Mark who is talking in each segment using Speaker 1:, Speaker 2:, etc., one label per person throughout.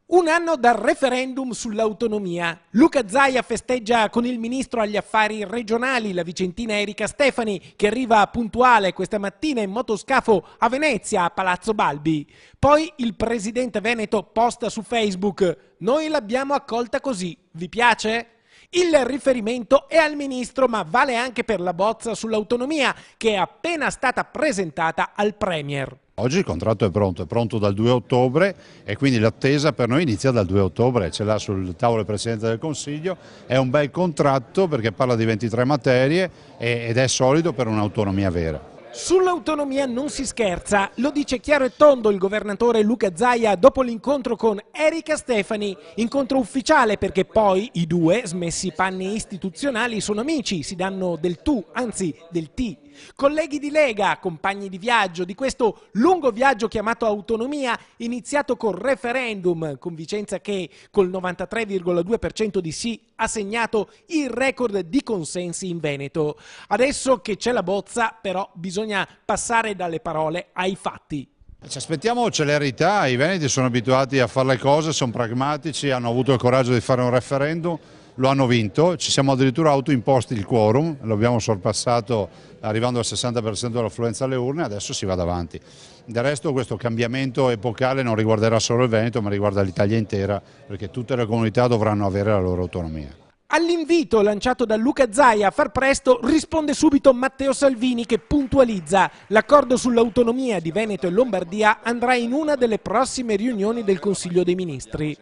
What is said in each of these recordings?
Speaker 1: Un anno dal referendum sull'autonomia. Luca Zaia festeggia con il ministro agli affari regionali, la vicentina Erika Stefani, che arriva puntuale questa mattina in motoscafo a Venezia, a Palazzo Balbi. Poi il presidente veneto posta su Facebook: noi l'abbiamo accolta così, vi piace? Il riferimento è al ministro, ma vale anche per la bozza sull'autonomia, che è appena stata presentata al Premier.
Speaker 2: Oggi il contratto è pronto dal 2 ottobre e quindi l'attesa per noi inizia dal 2 ottobre, ce l'ha sul tavolo il Presidente del Consiglio, è un bel contratto perché parla di 23 materie ed è solido per un'autonomia vera.
Speaker 1: Sull'autonomia non si scherza, lo dice chiaro e tondo il governatore Luca Zaia dopo l'incontro con Erika Stefani, incontro ufficiale perché poi i due, smessi i panni istituzionali, sono amici, si danno del tu, anzi del ti. Colleghi di Lega, compagni di viaggio, di questo lungo viaggio chiamato autonomia, iniziato col referendum, con Vicenza che col 93,2% di sì ha segnato il record di consensi in Veneto. Adesso che c'è la bozza, però, bisogna passare dalle parole ai fatti.
Speaker 2: Ci aspettiamo celerità, i veneti sono abituati a fare le cose, sono pragmatici, hanno avuto il coraggio di fare un referendum, lo hanno vinto, ci siamo addirittura autoimposti il quorum, lo abbiamo sorpassato arrivando al 60% dell'affluenza alle urne, adesso si va davanti. Del resto questo cambiamento epocale non riguarderà solo il Veneto ma riguarda l'Italia intera, perché tutte le comunità dovranno avere la loro autonomia.
Speaker 1: All'invito lanciato da Luca Zaia a far presto risponde subito Matteo Salvini, che puntualizza: l'accordo sull'autonomia di Veneto e Lombardia andrà in una delle prossime riunioni del Consiglio dei Ministri.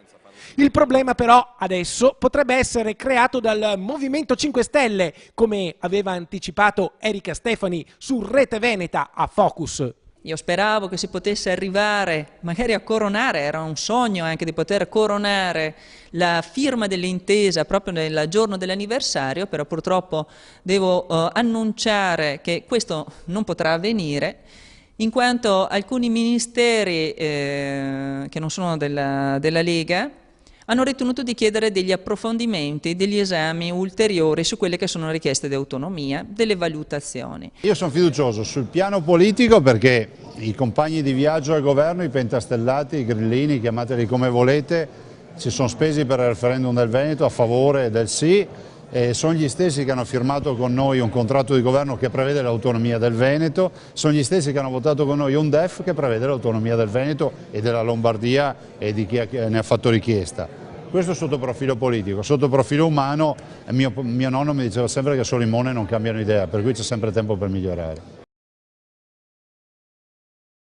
Speaker 1: Il problema però adesso potrebbe essere creato dal Movimento 5 Stelle, come aveva anticipato Erika Stefani su Rete Veneta a Focus.
Speaker 3: Io speravo che si potesse arrivare magari a coronare, era un sogno anche di poter coronare la firma dell'intesa proprio nel giorno dell'anniversario, però purtroppo devo annunciare che questo non potrà avvenire, in quanto alcuni ministeri che non sono della Lega hanno ritenuto di chiedere degli approfondimenti, degli esami ulteriori su quelle che sono le richieste di autonomia, delle valutazioni.
Speaker 2: Io sono fiducioso sul piano politico perché i compagni di viaggio al governo, i pentastellati, i grillini, chiamateli come volete, si sono spesi per il referendum del Veneto a favore del sì. Sono gli stessi che hanno firmato con noi un contratto di governo che prevede l'autonomia del Veneto, sono gli stessi che hanno votato con noi un DEF che prevede l'autonomia del Veneto e della Lombardia e di chi ne ha fatto richiesta. Questo sotto profilo politico, sotto profilo umano, mio nonno mi diceva sempre che solo i mone non cambiano idea, per cui c'è sempre tempo per migliorare.